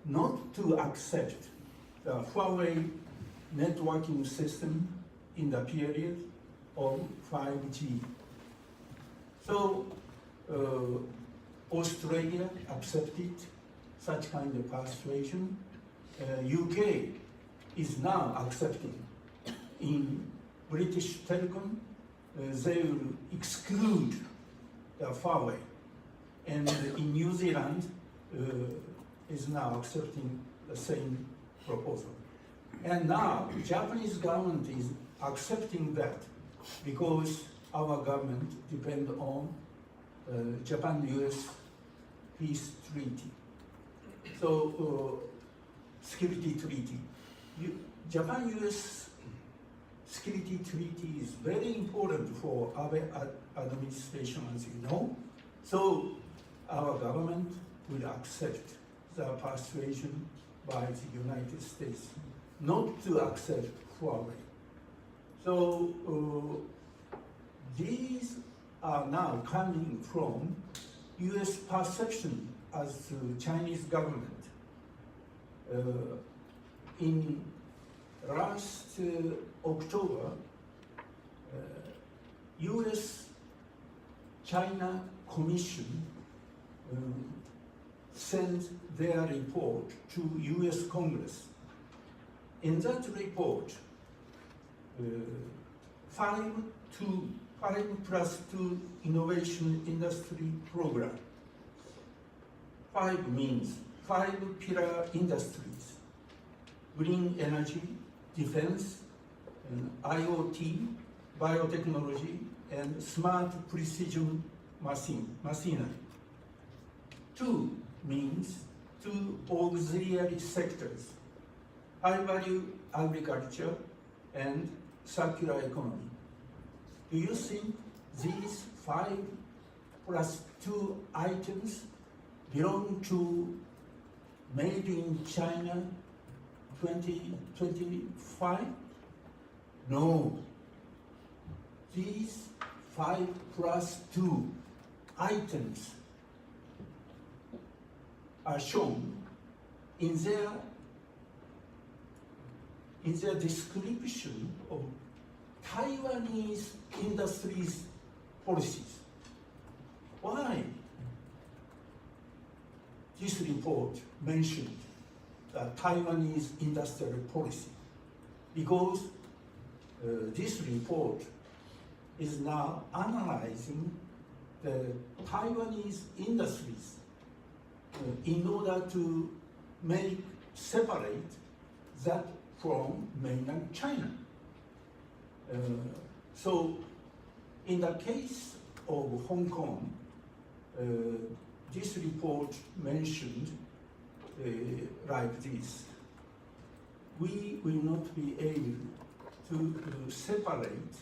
not to accept the Huawei networking system in the period of 5G. So Australia accepted such kind of persuasion. UK is now accepting. In British Telecom, they will exclude the Huawei. And in New Zealand, is now accepting the same proposal. And now, Japanese government is accepting that because our government depends on Japan-US peace treaty. So, security treaty. Japan-US security treaty is very important for our administration, as you know. So, our government will accept the persuasion by the United States not to accept Huawei. So these are now coming from US perception as to Chinese government. In last October, US-China Commission sent their report to US Congress. In that report, 5+2 innovation industry program. 5 means 5 pillar industries: green energy, defense, and IoT, biotechnology, and smart precision machinery. 2 means 2 auxiliary sectors: high-value agriculture and circular economy. Do you think these 5+2 items belong to Made in China 2025? No. These 5+2 items are shown in their description of Taiwanese industries policies. Why this report mentioned the Taiwanese industrial policy? Because this report is now analyzing the Taiwanese industries in order to make separate that from mainland China. So in the case of Hong Kong, this report mentioned like this: we will not be able to separate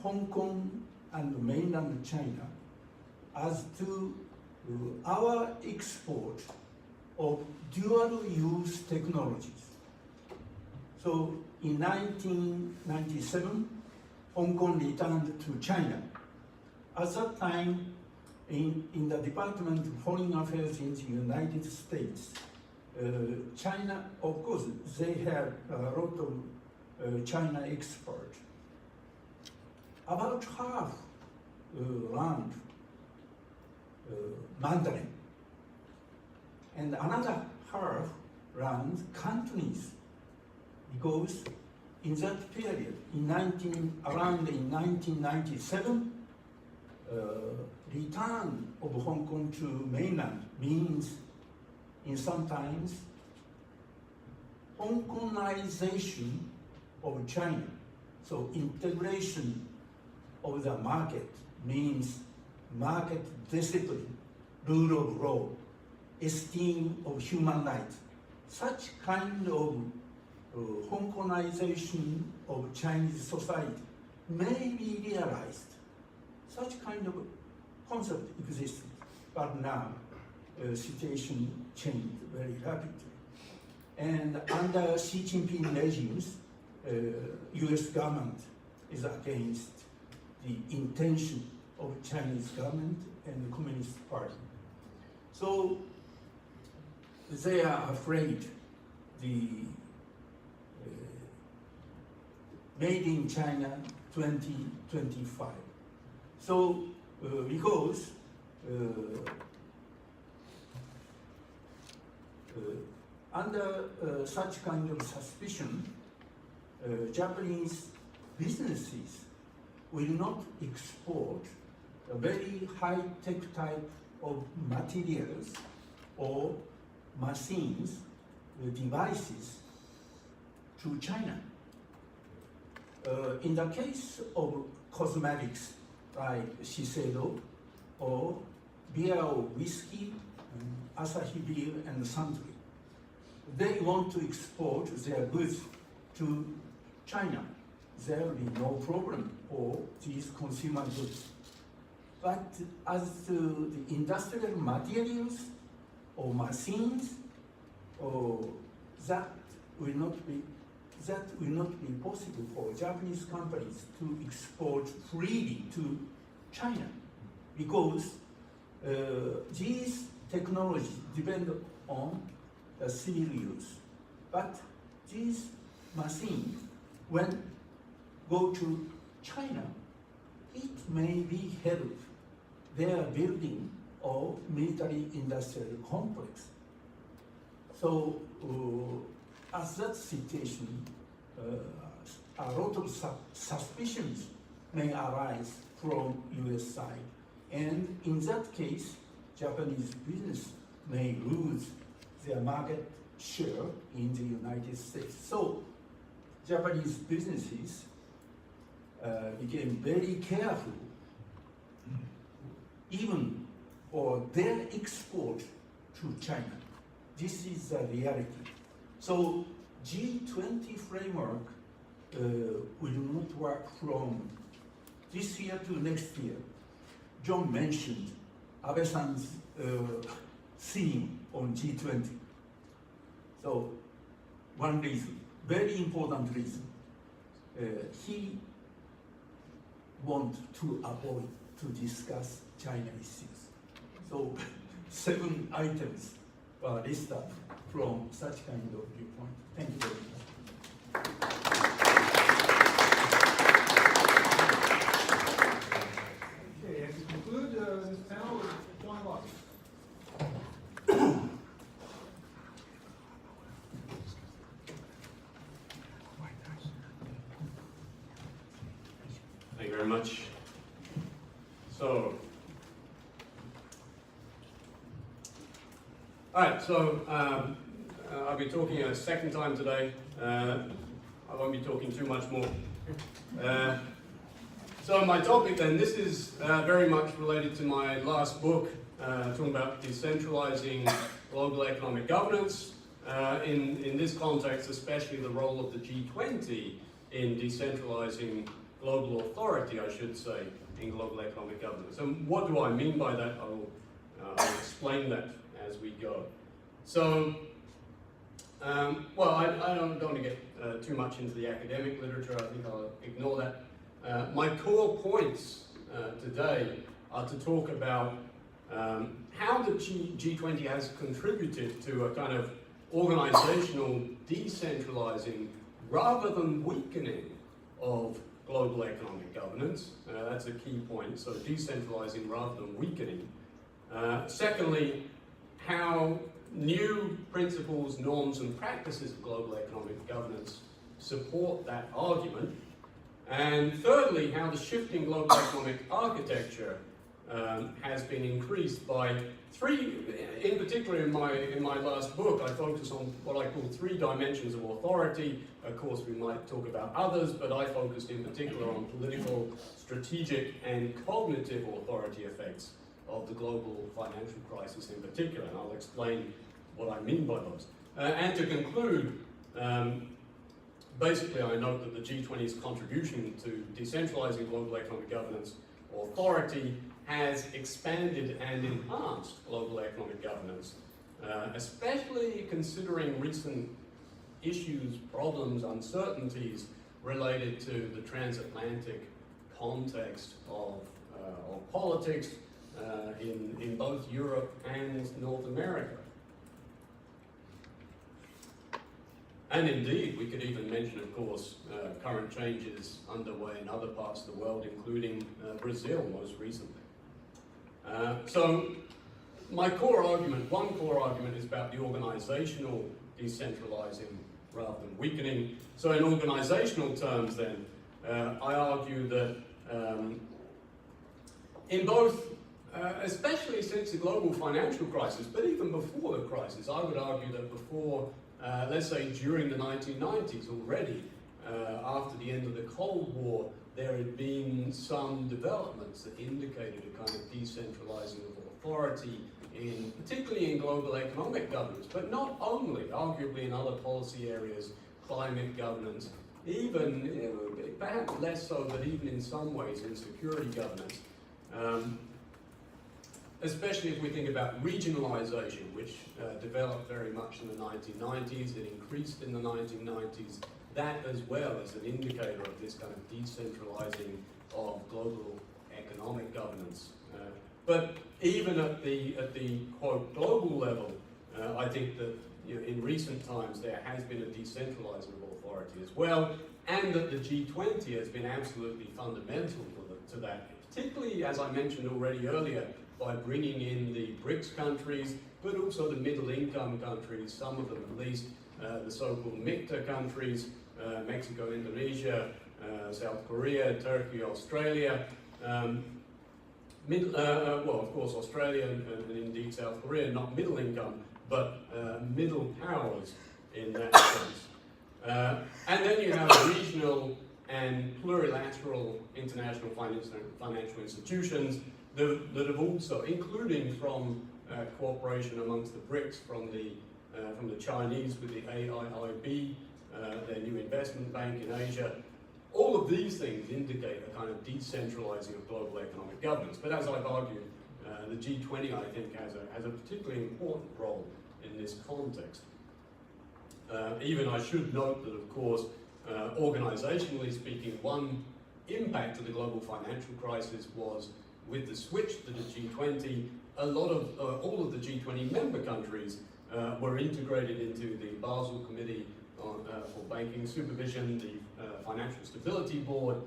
Hong Kong and mainland China as to our export of dual-use technologies. So in 1997, Hong Kong returned to China. At that time, in the Department of Foreign Affairs in the United States, China, of course, they have a lot of China export. About half learned Mandarin, and another half learned Cantonese, because in that period, around in 1997, return of Hong Kong to mainland means, in sometimes, Hong Kongization of China. So integration of the market means market discipline, rule of law, esteem of human rights. Such kind of Hong Kongization of Chinese society may be realized. Such kind of concept existed, but now situation changed very rapidly. And under Xi Jinping regimes, US government is against the intention of Chinese government and the Communist Party. So they are afraid the Made in China 2025. So because under such kind of suspicion, Japanese businesses will not export a very high-tech type of materials or machines, devices to China. In the case of cosmetics like Shiseido or beer or whiskey, Asahi Beer and Suntory, they want to export their goods to China. There will be no problem for these consumer goods. But as to the industrial materials or machines, that will not be possible for Japanese companies to export freely to China, because these technologies depend on the civil use. But these machines, when go to China, it may be help their building of military industrial complex. So as that situation, a lot of suspicions may arise from US side. And in that case, Japanese business may lose their market share in the United States. So Japanese businesses became very careful, even for their export to China. This is the reality. So G20 framework will not work from this year to next year. John mentioned Abe-san's theme on G20. So one reason, very important reason, he wants to avoid to discuss China issues. So 7 items are listed from such kind of viewpoint. Thank you very much. Okay, and to conclude this panel with John Locke. Thank you very much. So, all right, so I'll be talking a second time today. I won't be talking too much more. So my topic then, this is very much related to my last book, talking about decentralizing global economic governance. In this context, especially the role of the G20 in decentralizing global authority, I should say, in global economic governance. And what do I mean by that? I'll explain that as we go. So, well, I don't want to get too much into the academic literature. I think I'll ignore that. My core points today are to talk about how the G20 has contributed to a kind of organizational decentralizing rather than weakening of global economic governance. That's a key point. So decentralizing rather than weakening. Secondly, how new principles, norms, and practices of global economic governance support that argument. And thirdly, how the shifting global economic architecture has been increased by 3, in particular in my last book, I focus on what I call 3 dimensions of authority. Of course, we might talk about others, but I focused in particular on political, strategic, and cognitive authority effects of the global financial crisis in particular, and I'll explain what I mean by those. And to conclude, basically I note that the G20's contribution to decentralizing global economic governance authority has expanded and enhanced global economic governance, especially considering recent issues, problems, uncertainties related to the transatlantic context of politics in both Europe and North America. And indeed, we could even mention, of course, current changes underway in other parts of the world, including Brazil most recently. So my core argument, one core argument, is about the organizational decentralizing rather than weakening. So in organizational terms then, I argue that in both, especially since the global financial crisis, but even before the crisis, I would argue that before, let's say during the 1990s already, after the end of the Cold War, there had been some developments that indicated a kind of decentralizing of authority, particularly in global economic governance, but not only, arguably in other policy areas, climate governance, even, perhaps less so, but even in some ways in security governance. Especially if we think about regionalization, which developed very much in the 1990s, it increased in the 1990s, that as well as an indicator of this kind of decentralizing of global economic governance. But even at the quote global level, I think that in recent times there has been a decentralizing of authority as well, and that the G20 has been absolutely fundamental to that, particularly, as I mentioned already earlier, by bringing in the BRICS countries, but also the middle-income countries, some of them at least, the so-called MICTA countries, Mexico, Indonesia, South Korea, Turkey, Australia, well, of course, Australia and indeed South Korea, not middle income, but middle powers in that sense. And then you have regional and plurilateral international financial institutions that have also, including from cooperation amongst the BRICS, from the Chinese with the AIIB, their new investment bank in Asia. All of these things indicate a kind of decentralizing of global economic governance. But as I've argued, the G20, I think, has a particularly important role in this context. Even I should note that, of course, organizationally speaking, one impact of the global financial crisis was with the switch to the G20, all of the G20 member countries were integrated into the Basel Committee for Banking Supervision, the Financial Stability Board,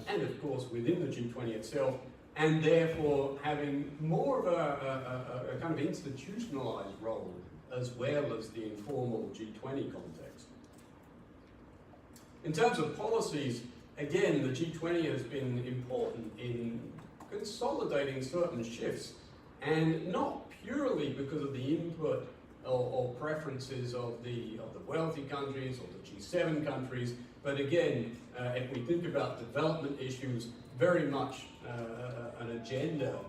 and of course within the G20 itself, and therefore having more of a kind of institutionalized role as well as the informal G20 context. In terms of policies, again, the G20 has been important in consolidating certain shifts, and not purely because of the input or preferences of the wealthy countries or the G7 countries, but again, if we think about development issues, very much an agenda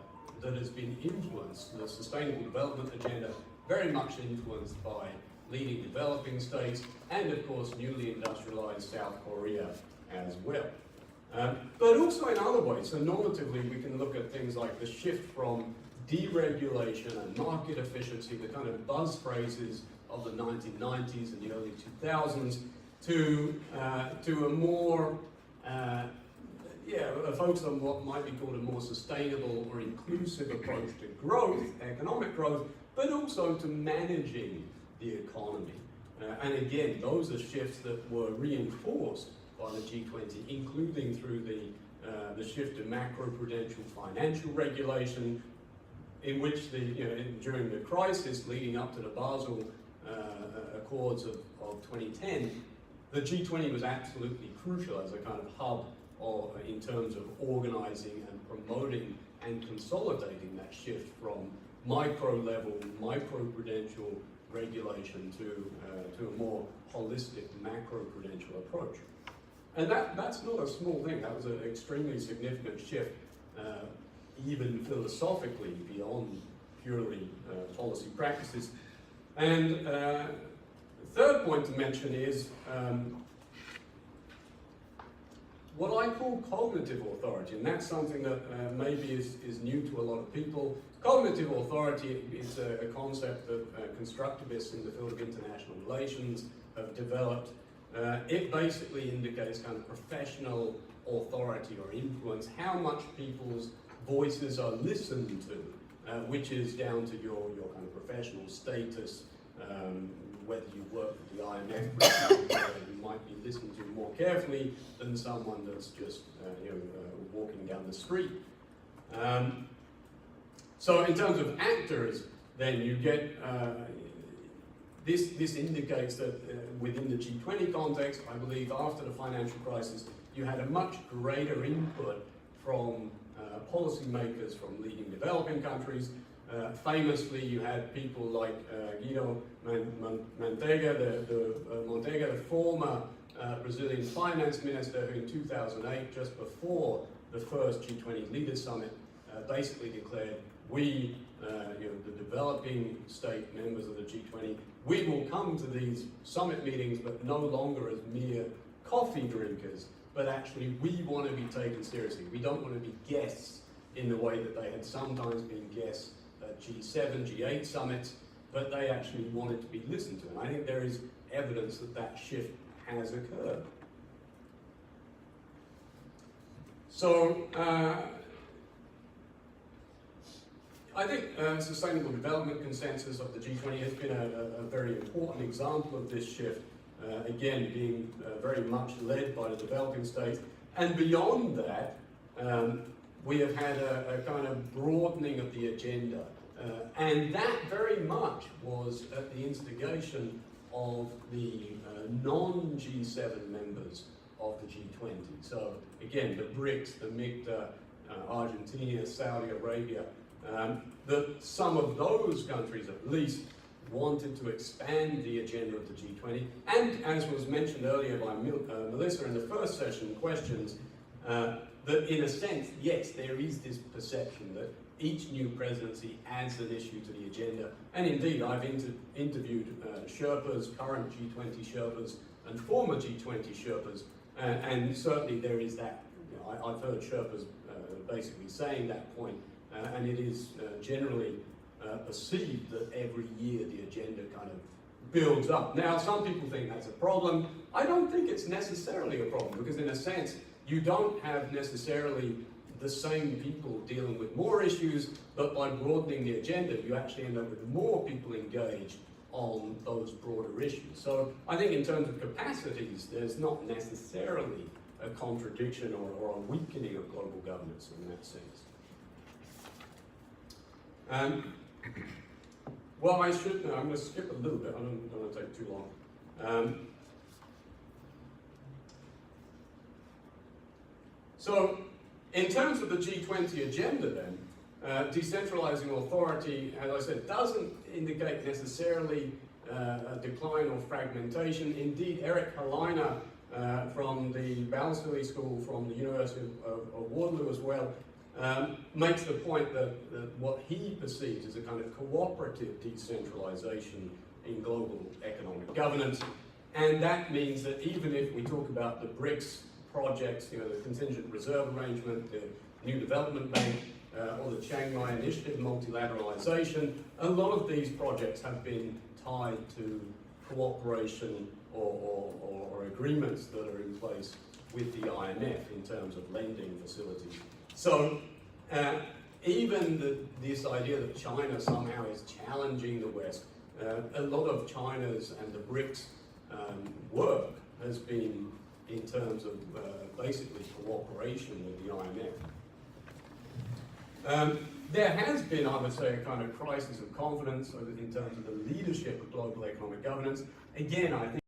that has been influenced, the Sustainable Development Agenda, very much influenced by leading developing states, and of course newly industrialized South Korea as well. But also in other ways, so normatively we can look at things like the shift from deregulation and market efficiency, the kind of buzz phrases of the 1990s and the early 2000s, to a more, a focus on what might be called a more sustainable or inclusive approach to growth, economic growth, but also to managing the economy. And again, those are shifts that were reinforced by the G20, including through the shift to macroprudential financial regulation, in which during the crisis leading up to the Basel Accords of 2010, the G20 was absolutely crucial as a kind of hub in terms of organizing and promoting and consolidating that shift from micro-level, microprudential regulation to a more holistic macroprudential approach. And that's not a small thing. That was an extremely significant shift, even philosophically, beyond purely policy practices. And the third point to mention is what I call cognitive authority, and that's something that maybe is new to a lot of people. Cognitive authority is a concept that constructivists in the field of international relations have developed. It basically indicates kind of professional authority or influence, how much people's voices are listened to, which is down to your kind of professional status whether you work for the IMF, you might be listened to more carefully than someone that's just walking down the street. So in terms of actors, then you get this indicates that within the G20 context, I believe after the financial crisis, you had a much greater input from policymakers from leading developing countries. Famously, you had people like Guido Mantega, the former Brazilian finance minister, who in 2008, just before the first G20 Leaders Summit, basically declared, we, the developing state members of the G20, we will come to these summit meetings, but no longer as mere coffee drinkers, but actually we want to be taken seriously. We don't want to be guests in the way that they had sometimes been guests at G7, G8 summits, but they actually wanted to be listened to. And I think there is evidence that that shift has occurred. So, I think Sustainable Development Consensus of the G20 has been a very important example of this shift, again, being very much led by the developing states. And beyond that, we have had a kind of broadening of the agenda. And that very much was at the instigation of the non-G7 members of the G20. So again, the BRICS, the MICTA, Argentina, Saudi Arabia, that some of those countries at least wanted to expand the agenda of the G20. And as was mentioned earlier by Melissa in the first session questions, that in a sense, yes, there is this perception that each new presidency adds an issue to the agenda. And indeed, I've interviewed Sherpas, current G20 Sherpas, and former G20 Sherpas, and certainly there is that. I've heard Sherpas basically saying that point, and it is generally perceived that every year the agenda kind of builds up. Now, some people think that's a problem. I don't think it's necessarily a problem, because in a sense, you don't have necessarily the same people dealing with more issues, but by broadening the agenda, you actually end up with more people engaged on those broader issues. So I think in terms of capacities, there's not necessarily a contradiction or a weakening of global governance in that sense. Well, I'm going to skip a little bit, I don't want to take too long. So, in terms of the G20 agenda then, decentralizing authority, as I said, doesn't indicate necessarily a decline or fragmentation. Indeed, Eric Helleiner from the Balsillie School from the University of Waterloo as well, makes the point that what he perceives as a kind of cooperative decentralization in global economic governance. And that means that even if we talk about the BRICS projects, the contingent reserve arrangement, the New Development Bank, or the Shanghai Initiative, multilateralization, a lot of these projects have been tied to cooperation or agreements that are in place with the IMF in terms of lending facilities. So even this idea that China somehow is challenging the West, a lot of China's and the BRICS work has been in terms of basically cooperation with the IMF. There has been, I would say, a kind of crisis of confidence in terms of the leadership of global economic governance. Again, I think